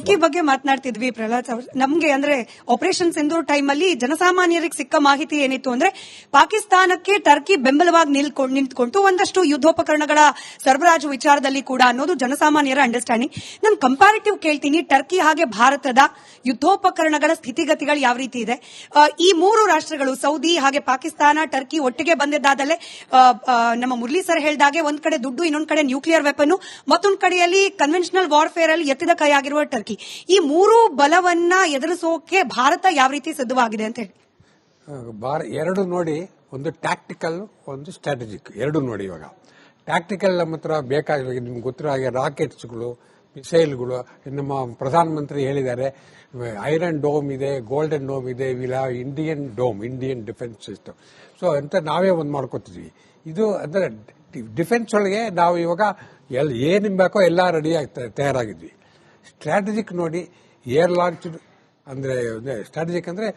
Turkey ಬಗ್ಗೆ ಮಾತನಾಡ್ತಿದ್ವಿ ಪ್ರಹ್ಲಾದ್ ಅವ್ರು. ನಮ್ಗೆ ಅಂದ್ರೆ ಆಪರೇಷನ್ ಸಿಂಧೂರ್ ಟೈಮ್ ಅಲ್ಲಿ ಜನಸಾಮಾನ್ಯರಿಗೆ ಸಿಕ್ಕ ಮಾಹಿತಿ ಏನಿತ್ತು ಅಂದ್ರೆ ಪಾಕಿಸ್ತಾನಕ್ಕೆ ಟರ್ಕಿ ಬೆಂಬಲವಾಗಿ ನಿಂತ್ಕೊಂಡು ಒಂದಷ್ಟು ಯುದ್ಧೋಪಕರಣಗಳ ಸರಬರಾಜು ವಿಚಾರದಲ್ಲಿ ಕೂಡ ಅನ್ನೋದು ಜನಸಾಮಾನ್ಯರ ಅಂಡರ್ಸ್ಟ್ಯಾಂಡಿಂಗ್. ನಾನು ಕಂಪ್ಯಾರಿಟಿವ್ ಕೇಳ್ತೀನಿ, ಟರ್ಕಿ ಹಾಗೆ ಭಾರತದ ಯುದ್ಧೋಪಕರಣಗಳ ಸ್ಥಿತಿಗತಿಗಳು ಯಾವ ರೀತಿ ಇದೆ? ಈ ಮೂರು ರಾಷ್ಟ್ರಗಳು ಸೌದಿ ಹಾಗೆ ಪಾಕಿಸ್ತಾನ ಟರ್ಕಿ ಒಟ್ಟಿಗೆ ಬಂದಿದ್ದಾದಲ್ಲೇ ನಮ್ಮ ಮುರಳಿ ಸರ್ ಹೇಳಿದಾಗೆ ಒಂದ್ ಕಡೆ ದುಡ್ಡು, ಇನ್ನೊಂದ್ ಕಡೆ ನ್ಯೂಕ್ಲಿಯರ್ ವೆಪನ್, ಮತ್ತೊಂದ್ ಕಡೆಯಲ್ಲಿ ಕನ್ವೆನ್ಷನಲ್ ವಾರ್ಫೇರ್ ಅಲ್ಲಿ ಎತ್ತಿದ ಕೈ ಆಗಿರುವ ಟರ್ಕಿ. ಈ ಮೂರು ಬಲವನ್ನ ಎದುರಿಸೋಕೆ ಭಾರತ ಯಾವ ರೀತಿ ಸಿದ್ಧವಾಗಿದೆ ಅಂತ ಹೇಳಿ ಎರಡು ನೋಡಿ, ಒಂದು ಟ್ಯಾಕ್ಟಿಕಲ್, ಒಂದು ಸ್ಟ್ರಾಟಜಿಕ್, ಎರಡು ನೋಡಿ. ಇವಾಗ ಟ್ಯಾಕ್ಟಿಕಲ್ ನಮ್ಮ ಹತ್ರ ಬೇಕಾಗಿ ನಿಮ್ಗೆ ಗೊತ್ತಿರೋ ಹಾಗೆ ರಾಕೆಟ್ಸ್ಗಳು, ಮಿಸೈಲ್ಗಳು. ನಮ್ಮ ಪ್ರಧಾನಮಂತ್ರಿ ಹೇಳಿದ್ದಾರೆ ಐರನ್ ಡೋಮ್ ಇದೆ, ಗೋಲ್ಡನ್ ಡೋಮ್ ಇದೆ, will have Indian dome, Indian defence system. So ಅಂತ ನಾವೇ ಒಂದು ಮಾಡ್ಕೋತಿದ್ವಿ. ಇದು ಅಂದ್ರೆ ಡಿಫೆನ್ಸ್ ಒಳಗೆ ನಾವು ಇವಾಗ ಏನ್ ಬೇಕೋ ಎಲ್ಲ ರೆಡಿಯಾಗಿ ತಯಾರಾಗಿದ್ವಿ. ಸ್ಟ್ರಾಟಜಿಕ್ ನೋಡಿ, ಏರ್ ಲಾಂಚ್ ಅಂದ್ರೆ ಸ್ಟ್ರಾಟಜಿಕ್ ಅಂದ್ರೆ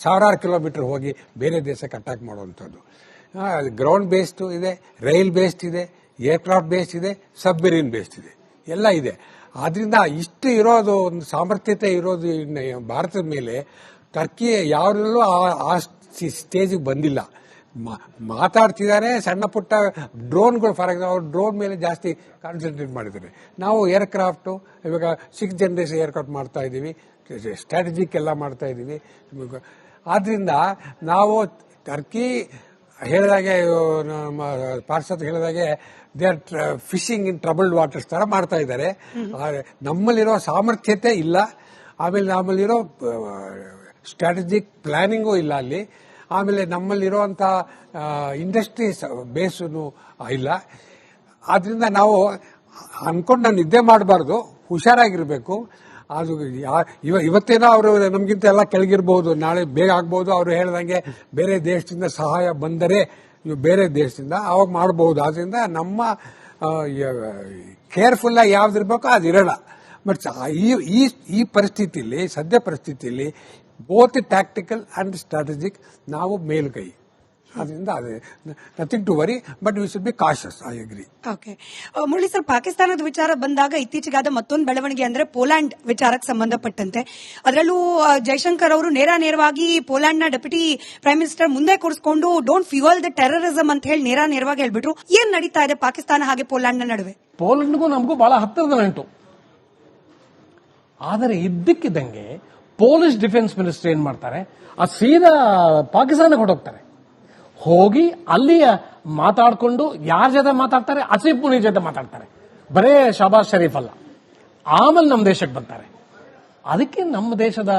ಸಾವಿರಾರು ಕಿಲೋಮೀಟರ್ ಹೋಗಿ ಬೇರೆ ದೇಶಕ್ಕೆ ಅಟ್ಯಾಕ್ ಮಾಡುವಂಥದ್ದು. ಗ್ರೌಂಡ್ ಬೇಸ್ಡ್ ಇದೆ, ರೈಲ್ ಬೇಸ್ಡ್ ಇದೆ, ಏರ್ಕ್ರಾಫ್ಟ್ ಬೇಸ್ಡ್ ಇದೆ, ಸಬ್ಮೆರೀನ್ ಬೇಸ್ಡ್ ಇದೆ, ಎಲ್ಲ ಇದೆ. ಆದ್ರಿಂದ ಇಷ್ಟು ಇರೋದು, ಒಂದು ಸಾಮರ್ಥ್ಯತೆ ಇರೋದು ಭಾರತದ ಮೇಲೆ ಟರ್ಕಿ ಯಾವ್ದಲ್ಲೂ ಆ ಸ್ಟೇಜಿಗೆ ಬಂದಿಲ್ಲ. ಮಾತಾಡ್ತಿದ್ದಾರೆ ಸಣ್ಣ ಪುಟ್ಟ ಡ್ರೋನ್ಗಳು. ಫಾರ್ ಎಕ್ಸಾಂಪಲ್ ಡ್ರೋನ್ ಮೇಲೆ ಜಾಸ್ತಿ ಕಾನ್ಸಂಟ್ರೇಟ್ ಮಾಡಿದ್ದಾರೆ. ನಾವು ಏರ್ಕ್ರಾಫ್ಟ್ ಇವಾಗ 6th ಜನರೇಷನ್ ಏರ್ಕ್ರಾಫ್ಟ್ ಮಾಡ್ತಾ ಇದ್ದೀವಿ, ಸ್ಟ್ರಾಟಜಿಕ್ ಎಲ್ಲ ಮಾಡ್ತಾ ಇದ್ದೀವಿ. ಆದ್ರಿಂದ ನಾವು ಟರ್ಕಿ ಹೇಳಿದಾಗೆ, ಪಾರ್ಸದ್ ಹೇಳಿದಾಗೆ they are fishing in troubled waters ತರ ಮಾಡ್ತಾ ಇದ್ದಾರೆ. ನಮ್ಮಲ್ಲಿರೋ ಸಾಮರ್ಥ್ಯತೆ ಇಲ್ಲ, ಆಮೇಲೆ ನಮ್ಮಲ್ಲಿರೋ ಸ್ಟ್ರಾಟಜಿಕ್ ಪ್ಲಾನಿಂಗು ಇಲ್ಲ ಅಲ್ಲಿ. ಆಮೇಲೆ ನಮ್ಮಲ್ಲಿರುವಂತ ಇಂಡಸ್ಟ್ರಿ ಬೇಸು ಇಲ್ಲ. ಆದ್ರಿಂದ ನಾವು ಅನ್ಕೊಂಡು ನಾವು ನಿದ್ದೆ ಮಾಡಬಾರ್ದು, ಹುಷಾರಾಗಿರ್ಬೇಕು. ಅದು ಇವತ್ತೇನೋ ಅವರು ನಮ್ಗಿಂತ ಎಲ್ಲ ಕೆಳಗಿರ್ಬಹುದು, ನಾಳೆ ಬೇಗ ಆಗ್ಬಹುದು. ಅವರು ಹೇಳ್ದಂಗೆ ಬೇರೆ ದೇಶದಿಂದ ಸಹಾಯ ಬಂದರೆ, ಬೇರೆ ದೇಶದಿಂದ ಅವಾಗ ಮಾಡಬಹುದು. ಆದ್ರಿಂದ ನಮ್ಮ ಕೇರ್ಫುಲ್ ಆಗಿ ಯಾವ್ದಿರ್ಬೇಕೋ ಅದಿರೋಣ. ಬಟ್ ಈ ಪರಿಸ್ಥಿತಿಯಲ್ಲಿ, ಸದ್ಯ ಪರಿಸ್ಥಿತಿಯಲ್ಲಿ ಬೋತ್ ಟ್ಯಾಕ್ಟಿಕಲ್ ಅಂಡ್ ಸ್ಟ್ರಾಟಜಿಕ್ ನಾವು ಮೇಲುಗೈ. ಅದರಿಂದ nothing to worry, but we should be cautious. I agree. Okay Murali sir, ಪಾಕಿಸ್ತಾನದ ವಿಚಾರ ಬಂದಾಗ ಇತ್ತೀಚೆಗಾದ ಮತ್ತೊಂದು ಬೆಳವಣಿಗೆ ಅಂದ್ರೆ ಪೋಲ್ಯಾಂಡ್ ವಿಚಾರಕ್ಕೆ ಸಂಬಂಧಪಟ್ಟಂತೆ. ಅದರಲ್ಲೂ ಜೈಶಂಕರ್ ಅವರು ನೇರವಾಗಿ ಪೋಲ್ಯಾಂಡ್ ನ ಡೆಪ್ಯೂಟಿ ಪ್ರೈಮ್ ಮಿನಿಸ್ಟರ್ ಮುಂದೆ ಕೂರಿಸಿಕೊಂಡು ಡೋಂಟ್ ಫ್ಯೂಯಲ್ ದ ಟೆರರಿಸಂ ಅಂತ ಹೇಳಿ ನೇರವಾಗಿ ಹೇಳ್ಬಿಟ್ರು. ಏನ್ ನಡೀತಾ ಇದೆ ಪಾಕಿಸ್ತಾನ ಹಾಗೆ ಪೋಲ್ಯಾಂಡ್ ನ ನಡುವೆ? ಪೋಲೆಂಡ್ಗೂ ನಮಗೂ ಬಹಳ ಹತ್ತಿರದ ನಂಟು. ಆದರೆ ಇದ್ದಕ್ಕಿದ್ದಂಗೆ ಪೋಲಿಷ್ ಡಿಫೆನ್ಸ್ ಮಿನಿಸ್ಟರ್ ಏನ್ ಮಾಡ್ತಾರೆ, ಸೀದಾ ಪಾಕಿಸ್ತಾನಕ್ಕೆ ಹೊರಟೋಗ್ತಾರೆ. ಹೋಗಿ ಅಲ್ಲಿ ಮಾತಾಡ್ಕೊಂಡು ಯಾರ ಜೊತೆ ಮಾತಾಡ್ತಾರೆ, ಆಸಿಫ್ ಮುನಿ ಜೊತೆ ಮಾತಾಡ್ತಾರೆ. ಬರೇ ಶಹಬಾಜ್ ಶರೀಫ್ ಅಲ್ಲ, ಆಮೇಲೆ ನಮ್ಮ ದೇಶಕ್ಕೆ ಬರ್ತಾರೆ. ಅದಕ್ಕೆ ನಮ್ಮ ದೇಶದ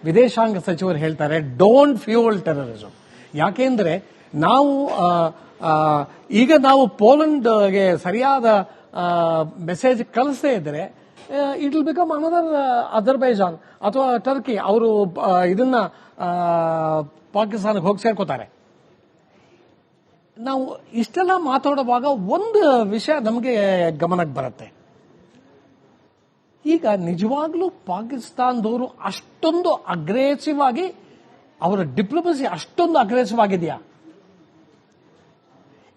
ವಿದೇಶಾಂಗ ಸಚಿವರು ಹೇಳ್ತಾರೆ ಡೋಂಟ್ ಫ್ಯೂಲ್ ಟೆರರಿಸಂ. ಯಾಕೆಂದ್ರೆ ನಾವು ಈಗ ನಾವು ಪೋಲೆಂಡ್ಗೆ ಸರಿಯಾದ ಮೆಸೇಜ್ ಕಳಿಸದೇ ಇದ್ರೆ it will become another Azerbaijan ಅಥವಾ ಟರ್ಕಿ. ಅವರು ಇದನ್ನ ಪಾಕಿಸ್ತಾನಕ್ಕೆ ಹೋಗಿ ಸೇರ್ಕೋತಾರೆ. ನಾವು ಇಷ್ಟೆಲ್ಲ ಮಾತಾಡುವಾಗ ಒಂದು ವಿಷಯ ನಮಗೆ ಗಮನಕ್ಕೆ ಬರುತ್ತೆ. ಈಗ ನಿಜವಾಗ್ಲೂ ಪಾಕಿಸ್ತಾನದವರು ಅಷ್ಟೊಂದು ಅಗ್ರೆಸಿವ್ ಆಗಿ, ಅವರ ಡಿಪ್ಲೊಮಸಿ ಅಷ್ಟೊಂದು ಅಗ್ರೆಸಿವ್ ಆಗಿದೆಯಾ?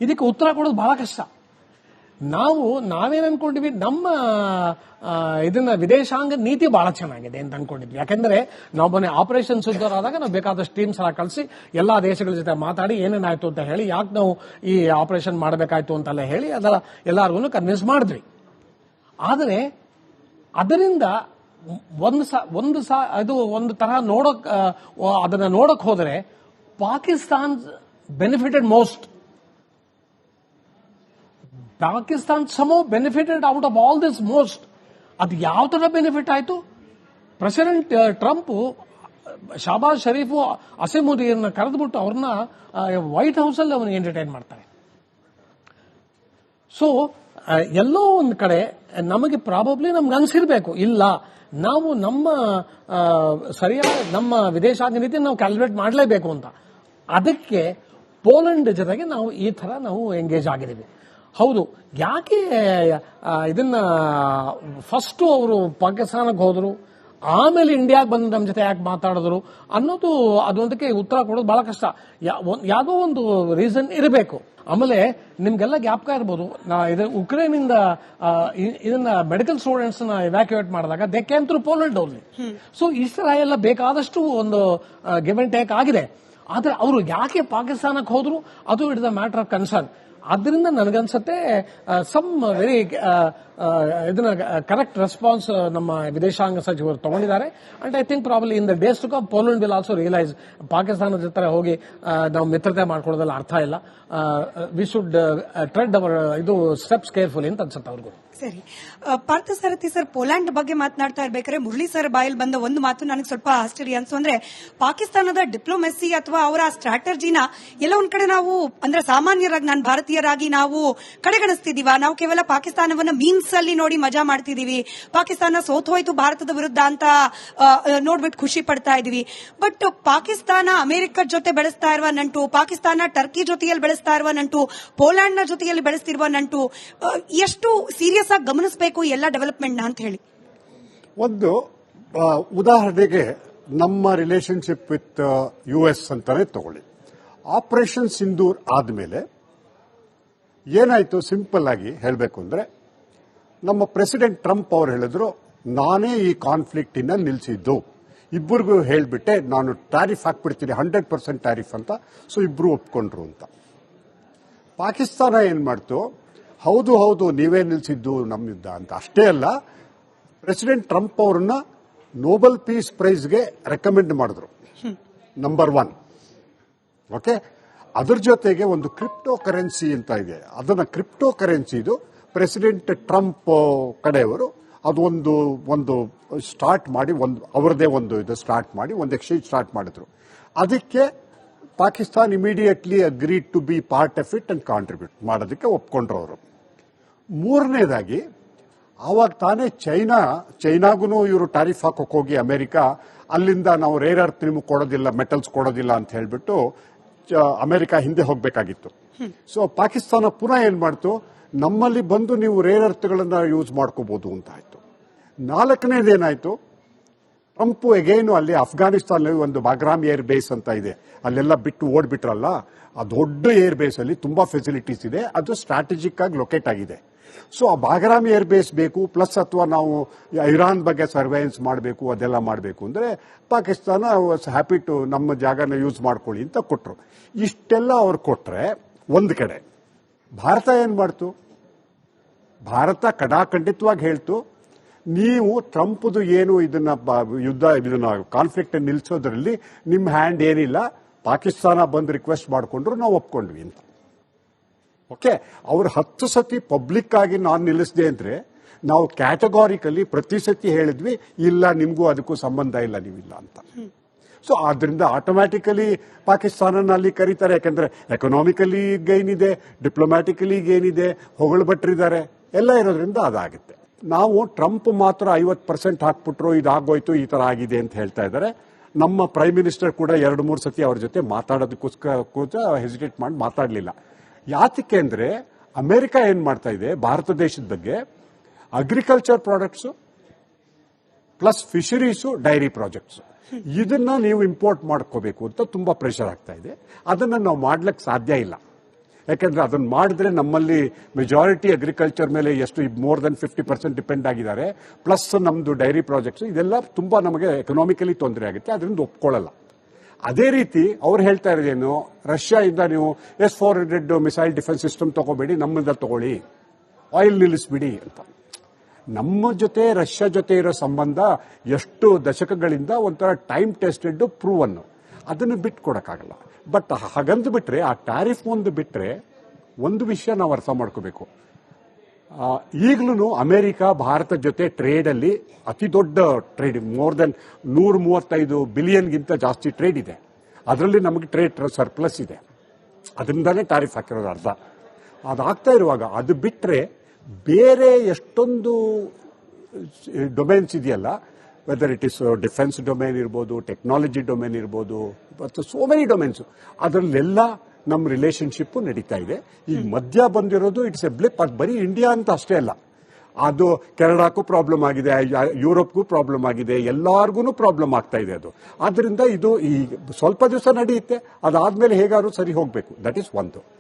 ಇದಕ್ಕೆ ಉತ್ತರ ಕೊಡೋದು ಬಹಳ ಕಷ್ಟ. ನಾವೇನ್ ಅನ್ಕೊಂಡಿದ್ವಿ, ನಮ್ಮ ಇದನ್ನ ವಿದೇಶಾಂಗ ನೀತಿ ಬಹಳ ಚೆನ್ನಾಗಿದೆ ಅಂತ ಅನ್ಕೊಂಡಿದ್ವಿ. ಯಾಕೆಂದ್ರೆ ನಾವು ಮೊನ್ನೆ ಆಪರೇಷನ್ ಸಿಂಧೂರ್ ಆದಾಗ ನಾವು ಬೇಕಾದಷ್ಟು ಟೀಮ್ಸ್ ಎಲ್ಲ ಕಳಿಸಿ ಎಲ್ಲಾ ದೇಶಗಳ ಜೊತೆ ಮಾತಾಡಿ ಏನೇನಾಯ್ತು ಅಂತ ಹೇಳಿ, ಯಾಕೆ ನಾವು ಈ ಆಪರೇಷನ್ ಮಾಡಬೇಕಾಯ್ತು ಅಂತೆಲ್ಲ ಹೇಳಿ ಅದರ ಎಲ್ಲಾರ್ಗು ಕನ್ವಿನ್ಸ್ ಮಾಡಿದ್ವಿ. ಆದರೆ ಅದರಿಂದ ಒಂದು ತರಹ ಅದನ್ನ ನೋಡಕ್ ಹೋದರೆ ಪಾಕಿಸ್ತಾನ್ ಬೆನಿಫಿಟೆಡ್ ಮೋಸ್ಟ್. ಪಾಕಿಸ್ತಾನ್ ಸಮೋ benefited out of all this most. ಅದು ಯಾವ ತರ ಬೆನಿಫಿಟ್ ಆಯ್ತು? ಪ್ರೆಸಿಡೆಂಟ್ ಟ್ರಂಪ್ ಶಹಬಾಜ್ ಶರೀಫ್ ಅಸೀಮುದ್ದೀನ್ ಕರೆದುಬಿಟ್ಟು ಅವ್ರನ್ನ ವೈಟ್ ಹೌಸ್ ಅಲ್ಲಿ ಅವನಿಗೆ ಎಂಟರ್ಟೈನ್ ಮಾಡ್ತಾರೆ. ಸೊ ಎಲ್ಲೋ ಒಂದು ಕಡೆ ನಮಗೆ ಪ್ರಾಬಬ್ಲಿ ನಮ್ಗೆ ಅನ್ಸಿರ್ಬೇಕು, ಇಲ್ಲ ನಾವು ನಮ್ಮ ಸರಿಯಾದ ನಮ್ಮ ವಿದೇಶಾಂಗ ನೀತಿ ನಾವು ಕ್ಯಾಲ್ಕುಲೇಟ್ ಮಾಡಲೇಬೇಕು ಅಂತ. ಅದಕ್ಕೆ ಪೋಲೆಂಡ್ ಜೊತೆಗೆ ನಾವು ಈ ತರ ನಾವು ಎಂಗೇಜ್ ಆಗಿದ್ದೀವಿ. ಹೌದು, ಯಾಕೆ ಇದನ್ನ ಫಸ್ಟ್ ಅವರು ಪಾಕಿಸ್ತಾನಕ್ಕೆ ಹೋದ್ರು, ಆಮೇಲೆ ಇಂಡಿಯಾಗೆ ಬಂದು ನಮ್ಮ ಜೊತೆ ಯಾಕೆ ಮಾತಾಡಿದ್ರು ಅನ್ನೋದು ಅದೊಂದಕ್ಕೆ ಉತ್ತರ ಕೊಡೋದು ಬಹಳ ಕಷ್ಟ. ಯಾವುದೋ ಒಂದು ರೀಸನ್ ಇರಬೇಕು. ಆಮೇಲೆ ನಿಮ್ಗೆಲ್ಲ ಜ್ಞಾಪಕ ಇರ್ಬೋದು, ಉಕ್ರೇನ್ ಇಂದ ಇದನ್ನ ಮೆಡಿಕಲ್ ಸ್ಟೂಡೆಂಟ್ಸ್ ನ ಇವ್ಯಾಕ್ಯುಯೇಟ್ ಮಾಡಿದಾಗ they came through Poland only. So Israel ಬೇಕಾದಷ್ಟು ಒಂದು ಗಿವ್ ಅಂಡ್ ಟೇಕ್ ಆಗಿದೆ. ಆದ್ರೆ ಅವರು ಯಾಕೆ ಪಾಕಿಸ್ತಾನಕ್ಕೆ ಹೋದ್ರು ಅದು it the matter of concern. ಆದ್ರಿಂದ ನನಗನ್ಸುತ್ತೆ ಸಮ್ ವೆರಿ ಇದನ್ನ ಕರೆಕ್ಟ್ ರೆಸ್ಪಾನ್ಸ್ ನಮ್ಮ ವಿದೇಶಾಂಗ ಸಚಿವರು ತಗೊಂಡಿದ್ದಾರೆ. And I think probably in the days to come Poland will also realise ಪಾಕಿಸ್ತಾನದ ಜೊತೆ ಹೋಗಿ ನಾವು ಮಿತ್ರತೆ ಮಾಡ್ಕೊಳ್ಳೋದ್ರಲ್ಲಿ ಅರ್ಥ ಇಲ್ಲ. ವಿ ಶುಡ್ ಟ್ರೆಡ್ ಅವರ್ ಇದು ಸ್ಟೆಪ್ಸ್ ಕೇರ್ಫುಲ್ ಅಂತ ಅನ್ಸುತ್ತೆ ಅವ್ರಿಗೂ. ಸರಿ, ಪಾರ್ಥಸಾರಥಿ ಸರ್, ಪೋಲ್ಯಾಂಡ್ ಬಗ್ಗೆ ಮಾತನಾಡ್ತಾ ಇರ್ಬೇಕಾದ್ರೆ ಮುರಳಿ ಸರ್ ಬಾಯಲ್ಲಿ ಬಂದ ಒಂದು ಮಾತು ನನಗೆ ಸ್ವಲ್ಪ ಆಶ್ಚರ್ಯ ಅನ್ಸು. ಅಂದ್ರೆ ಪಾಕಿಸ್ತಾನದ ಡಿಪ್ಲೊಮೆಸಿ ಅಥವಾ ಅವರ ಸ್ಟ್ರಾಟಜಿನ ಎಲ್ಲ ಒಂದ್ ಕಡೆ ನಾವು ಅಂದ್ರೆ ಸಾಮಾನ್ಯರಾಗಿ ನಾನು ಭಾರತೀಯರಾಗಿ ನಾವು ಕಡೆಗಣಿಸ್ತಿದೀವ. ನಾವು ಕೇವಲ ಪಾಕಿಸ್ತಾನವನ್ನ ಮೀನ್ಸ್ ಅಲ್ಲಿ ನೋಡಿ ಮಜಾ ಮಾಡ್ತಿದೀವಿ. ಪಾಕಿಸ್ತಾನ ಸೋತೋಯ್ತು ಭಾರತದ ವಿರುದ್ಧ ಅಂತ ನೋಡ್ಬಿಟ್ಟು ಖುಷಿ ಪಡ್ತಾ ಇದೀವಿ. ಬಟ್ ಪಾಕಿಸ್ತಾನ ಅಮೆರಿಕದ ಜೊತೆ ಬೆಳೆಸ್ತಾ ಇರುವ ನಂಟು, ಪಾಕಿಸ್ತಾನ ಟರ್ಕಿ ಜೊತೆಯಲ್ಲಿ ಬೆಳೆಸ್ತಾ ಇರುವ ನಂಟು, ಪೋಲ್ಯಾಂಡ್ ನ ಜೊತೆಯಲ್ಲಿ ಬೆಳೆಸ್ತಿರುವ ನಂಟು ಎಷ್ಟು ಸೀರಿಯಸ್ ಆಗಿ ಗಮನಿಸಬೇಕು ಎಲ್ಲ ಡೆವಲಪ್ಮೆಂಟ್ ನ ಅಂತ ಹೇಳಿ. ಒಂದು ಉದಾಹರಣೆಗೆ ನಮ್ಮ ರಿಲೇಶನ್ಶಿಪ್ ವಿತ್ US ಅಂತಾನೆ ತಗೊಳ್ಳಿ. ಆಪರೇಷನ್ ಸಿಂಧೂರ್ ಆದ್ಮೇಲೆ ಏನಾಯ್ತು, ಸಿಂಪಲ್ ಆಗಿ ಹೇಳಬೇಕು ಅಂದ್ರೆ ನಮ್ಮ ಪ್ರೆಸಿಡೆಂಟ್ ಟ್ರಂಪ್ ಅವರು ಹೇಳಿದ್ರು ನಾನೇ ಈ ಕಾನ್ಫ್ಲಿಕ್ಟ್ ಇನ್ನ ನಿಲ್ಲಿಸಿದ್ದು, ಇಬ್ಬರಿಗೂ ಹೇಳ್ಬಿಟ್ಟೆ ನಾನು ಟ್ಯಾರಿಫ್ ಹಾಕ್ಬಿಡ್ತೀನಿ 100% ಟ್ಯಾರಿಫ್ ಅಂತ. ಸೊ ಇಬ್ರು ಒಪ್ಕೊಂಡ್ರು ಅಂತ. ಪಾಕಿಸ್ತಾನ ಏನ್ ಮಾಡ್ತು, ಹೌದು ಹೌದು ನೀವೇ ನಿಲ್ಲಿಸಿದ್ದು ನಮ್ಮ ಯುದ್ಧ ಅಂತ. ಅಷ್ಟೇ ಅಲ್ಲ, ಪ್ರೆಸಿಡೆಂಟ್ ಟ್ರಂಪ್ ಅವರನ್ನ ನೋಬೆಲ್ ಪೀಸ್ ಪ್ರೈಸ್ಗೆ ರೆಕಮೆಂಡ್ ಮಾಡಿದ್ರು, ನಂಬರ್ 1. ಓಕೆ, ಅದ್ರ ಜೊತೆಗೆ ಒಂದು ಕ್ರಿಪ್ಟೋ ಕರೆನ್ಸಿ ಅಂತ ಇದೆ. ಅದನ್ನ ಕ್ರಿಪ್ಟೋ ಕರೆನ್ಸಿದು ಪ್ರೆಸಿಡೆಂಟ್ ಟ್ರಂಪ್ ಕಡೆಯವರು ಅದು ಒಂದು ಸ್ಟಾರ್ಟ್ ಮಾಡಿ, ಅವರದೇ ಒಂದು ಇದು ಸ್ಟಾರ್ಟ್ ಮಾಡಿ ಒಂದು ಎಕ್ಸ್ಚೇಂಜ್ ಸ್ಟಾರ್ಟ್ ಮಾಡಿದ್ರು. ಅದಕ್ಕೆ Pakistan immediately agreed to be part of it and contribute ಮಾಡೋದಕ್ಕೆ ಒಪ್ಕೊಂಡ್ರು ಅವರು. ಮೂರನೇದಾಗಿ ಆವಾಗ ತಾನೇ ಚೈನಾಗೂ ಇವರು ಟ್ಯಾರಿಫ್ ಹಾಕೋಕೆ ಹೋಗಿ ಅಮೆರಿಕ ಅಲ್ಲಿಂದ ನಾವು ರೇರ್ ಅರ್ತ್ ನಿಮಗೆ ಕೊಡೋದಿಲ್ಲ, ಮೆಟಲ್ಸ್ ಕೊಡೋದಿಲ್ಲ ಅಂತ ಹೇಳ್ಬಿಟ್ಟು ಅಮೆರಿಕ ಹಿಂದೆ ಹೋಗಬೇಕಾಗಿತ್ತು. ಸೊ ಪಾಕಿಸ್ತಾನ ಪುನಃ ಏನ್ ಮಾಡ್ತು, ನಮ್ಮಲ್ಲಿ ಬಂದು ನೀವು ರೇರ್ ಅರ್ಥಗಳನ್ನ ಯೂಸ್ ಮಾಡ್ಕೋಬಹುದು ಅಂತ ಆಯ್ತು. ನಾಲ್ಕನೇದೇನಾಯ್ತು, ಟ್ರಂಪ್ ಎಗೇನು ಅಲ್ಲಿ ಅಫ್ಘಾನಿಸ್ತಾನಲ್ಲಿ ಒಂದು ಬಾಗ್ರಾಮ್ ಏರ್ ಬೇಸ್ ಅಂತ ಇದೆ, ಅಲ್ಲೆಲ್ಲ ಬಿಟ್ಟು ಓಡ್ಬಿಟ್ರಲ್ಲ, ಆ ದೊಡ್ಡ ಏರ್ ಬೇಸ್ ಅಲ್ಲಿ ತುಂಬಾ ಫೆಸಿಲಿಟೀಸ್ ಇದೆ, ಅದು ಸ್ಟ್ರಾಟಜಿಕ್ ಆಗಿ ಲೊಕೇಟ್ ಆಗಿದೆ. ಸೊ ಆ ಬಾಗ್ರಾಮ್ ಏರ್ ಬೇಸ್ ಬೇಕು, ಪ್ಲಸ್ ಅಥವಾ ನಾವು ಇರಾನ್ ಬಗ್ಗೆ ಸರ್ವೇಲೆನ್ಸ್ ಮಾಡಬೇಕು, ಅದೆಲ್ಲ ಮಾಡಬೇಕು ಅಂದ್ರೆ ಪಾಕಿಸ್ತಾನ ವಾಸ್ ಹ್ಯಾಪಿ ಟು ನಮ್ಮ ಜಾಗನ ಯೂಸ್ ಮಾಡ್ಕೊಳ್ಳಿ ಅಂತ ಕೊಟ್ರು. ಇಷ್ಟೆಲ್ಲ ಅವ್ರು ಕೊಟ್ರೆ ಒಂದು ಕಡೆ ಭಾರತ ಏನ್ ಮಾಡ್ತು, ಭಾರತ ಕಡಾಖಂಡಿತವಾಗಿ ಹೇಳ್ತು ನೀವು ಟ್ರಂಪ್ದು ಏನು ಇದನ್ನ ಕಾನ್ಫ್ಲಿಕ್ಟ್ ನಿಲ್ಲಿಸೋದ್ರಲ್ಲಿ ನಿಮ್ಮ ಹ್ಯಾಂಡ್ ಏನಿಲ್ಲ, ಪಾಕಿಸ್ತಾನ ಬಂದು ರಿಕ್ವೆಸ್ಟ್ ಮಾಡಿಕೊಂಡ್ರು ನಾವು ಒಪ್ಕೊಂಡ್ವಿ ಅಂತ. ಓಕೆ, ಅವ್ರು 10 ಸತಿ ಪಬ್ಲಿಕ್ ಆಗಿ ನಾನು ನಿಲ್ಲಿಸಿದೆ ಅಂದ್ರೆ ನಾವು ಕ್ಯಾಟಗಾರಿಕಲಿ ಪ್ರತಿ ಸತಿ ಹೇಳಿದ್ವಿ ಇಲ್ಲ ನಿಮ್ಗೂ ಅದಕ್ಕೂ ಸಂಬಂಧ ಇಲ್ಲ, ನೀವಿಲ್ಲ ಅಂತ. ಸೊ ಆದ್ರಿಂದ ಆಟೋಮ್ಯಾಟಿಕಲಿ ಪಾಕಿಸ್ತಾನ ಅಲ್ಲಿ ಕರೀತಾರೆ, ಯಾಕಂದ್ರೆ ಎಕನಾಮಿಕಲಿ ಗೈನ್ ಇದೆ, ಡಿಪ್ಲೊಮ್ಯಾಟಿಕಲಿ ಗೈನ್ ಇದೆ, ಹೊಗಳಭಟ್ರಿದ್ದಾರೆ, ಎಲ್ಲ ಇರೋದ್ರಿಂದ ಅದಾಗುತ್ತೆ. ನಾವು ಟ್ರಂಪ್ ಮಾತ್ರ 50% ಹಾಕ್ಬಿಟ್ರು, ಇದಾಗೋಯ್ತು, ಈ ತರ ಆಗಿದೆ ಅಂತ ಹೇಳ್ತಾ ಇದ್ದಾರೆ. ನಮ್ಮ ಪ್ರೈಮ್ ಮಿನಿಸ್ಟರ್ ಕೂಡ 2-3 ಸತಿ ಅವ್ರ ಜೊತೆ ಮಾತಾಡೋದಕ್ಕೋಸ್ಕರ ಹೆಸಿಟೇಟ್ ಮಾಡಿ ಮಾತಾಡಲಿಲ್ಲ. ಯಾತಕ್ಕೆ ಅಂದ್ರೆ ಅಮೆರಿಕ ಏನ್ ಮಾಡ್ತಾ ಇದೆ ಭಾರತ ದೇಶದ ಬಗ್ಗೆ, agriculture products plus fisheries, dairy projects, ಇದನ್ನ ನೀವು ಇಂಪೋರ್ಟ್ ಮಾಡ್ಕೋಬೇಕು ಅಂತ ತುಂಬಾ ಪ್ರೆಷರ್ ಆಗ್ತಾ ಇದೆ. ಅದನ್ನ ನಾವು ಮಾಡ್ಲಿಕ್ಕೆ ಸಾಧ್ಯ ಇಲ್ಲ, ಯಾಕಂದ್ರೆ ಅದನ್ನ ಮಾಡಿದ್ರೆ ನಮ್ಮಲ್ಲಿ ಮೆಜಾರಿಟಿ ಅಗ್ರಿಕಲ್ಚರ್ ಮೇಲೆ ಎಷ್ಟು ಮೋರ್ ದನ್ 50% ಡಿಪೆಂಡ್ ಆಗಿದ್ದಾರೆ, ಪ್ಲಸ್ ನಮ್ದು ಡೈರಿ ಪ್ರಾಜೆಕ್ಟ್ಸ್, ಇದೆಲ್ಲ ತುಂಬಾ ನಮಗೆ ಎಕನಾಮಿಕಲಿ ತೊಂದರೆ ಆಗುತ್ತೆ, ಅದರಿಂದ ಒಪ್ಕೊಳ್ಳಲ್ಲ. ಅದೇ ರೀತಿ ಅವ್ರು ಹೇಳ್ತಾ ಇರೋದೇನು, ರಷ್ಯಾದಿಂದ ನೀವು S-400 ಮಿಸೈಲ್ ಡಿಫೆನ್ಸ್ ಸಿಸ್ಟಮ್ ತಗೋಬೇಡಿ, ನಮ್ಮಿಂದ ತಗೊಳ್ಳಿ, ಆಯಿಲ್ ನಿಲ್ಲಿಸ್ಬಿಡಿ ಅಂತ. ನಮ್ಮ ಜೊತೆ ರಷ್ಯಾ ಜೊತೆ ಇರೋ ಸಂಬಂಧ ಎಷ್ಟು ದಶಕಗಳಿಂದ ಒಂಥರ ಟೈಮ್ ಟೆಸ್ಟೆಡ್ ಪ್ರೂವನ್, ಅದನ್ನು ಬಿಟ್ಕೊಡಕ್ಕಾಗಲ್ಲ. ಬಟ್ ಹಾಗಂದು ಬಿಟ್ರೆ, ಆ ಟ್ಯಾರಿಫ್ ಒಂದು ಬಿಟ್ರೆ ಒಂದು ವಿಷಯ ನಾವು ಅರ್ಥ ಮಾಡ್ಕೋಬೇಕು, ಈಗಲೂ ಅಮೆರಿಕ ಭಾರತ ಜೊತೆ ಟ್ರೇಡ್ ಅಲ್ಲಿ ಅತಿ ದೊಡ್ಡ ಟ್ರೇಡ್, ಮೋರ್ ದೆನ್ 135 ಬಿಲಿಯನ್ಗಿಂತ ಜಾಸ್ತಿ ಟ್ರೇಡ್ ಇದೆ. ಅದರಲ್ಲಿ ನಮಗೆ ಟ್ರೇಡ್ ಸರ್ಪ್ಲಸ್ ಇದೆ, ಅದರಿಂದಾನೇ ಟ್ಯಾರಿಫ್ ಹಾಕಿರೋದು ಅರ್ಧ. ಅದಾಗ್ತಾ ಇರುವಾಗ ಅದು ಬಿಟ್ರೆ ಬೇರೆ ಎಷ್ಟೊಂದು ಡೊಮೇನ್ಸ್ ಇದೆಯಲ್ಲ, whether it is defence domain ಇರ್ಬೋದು, ಟೆಕ್ನಾಲಜಿ ಡೊಮೇನ್ ಇರ್ಬೋದು, ಮತ್ತು ಸೋ ಮೆನಿ ಡೊಮೇನ್ಸ್, ಅದರಲ್ಲೆಲ್ಲ ನಮ್ಮ ರಿಲೇಶನ್ಶಿಪ್ ನಡೀತಾ ಇದೆ. ಈಗ ಮಧ್ಯ ಬಂದಿರೋದು ಇಟ್ಸ್ ಎ ಬ್ಲಿಪ್. ಅದು ಬರೀ ಇಂಡಿಯಾ ಅಂತ ಅಷ್ಟೇ ಅಲ್ಲ, ಅದು ಕೆನಡಾಕ್ಕೂ ಪ್ರಾಬ್ಲಮ್ ಆಗಿದೆ, ಯುರೋಪ್ಗೂ ಪ್ರಾಬ್ಲಮ್ ಆಗಿದೆ, ಎಲ್ಲಾರ್ಗು ಪ್ರಾಬ್ಲಮ್ ಆಗ್ತಾ ಇದೆ ಅದು. ಆದ್ರಿಂದ ಇದು ಈ ಸ್ವಲ್ಪ ದಿವಸ ನಡೆಯುತ್ತೆ, ಅದಾದ್ಮೇಲೆ ಹೇಗಾದ್ರೂ ಸರಿ ಹೋಗಬೇಕು. ದಟ್ ಈಸ್ ಒಂದು.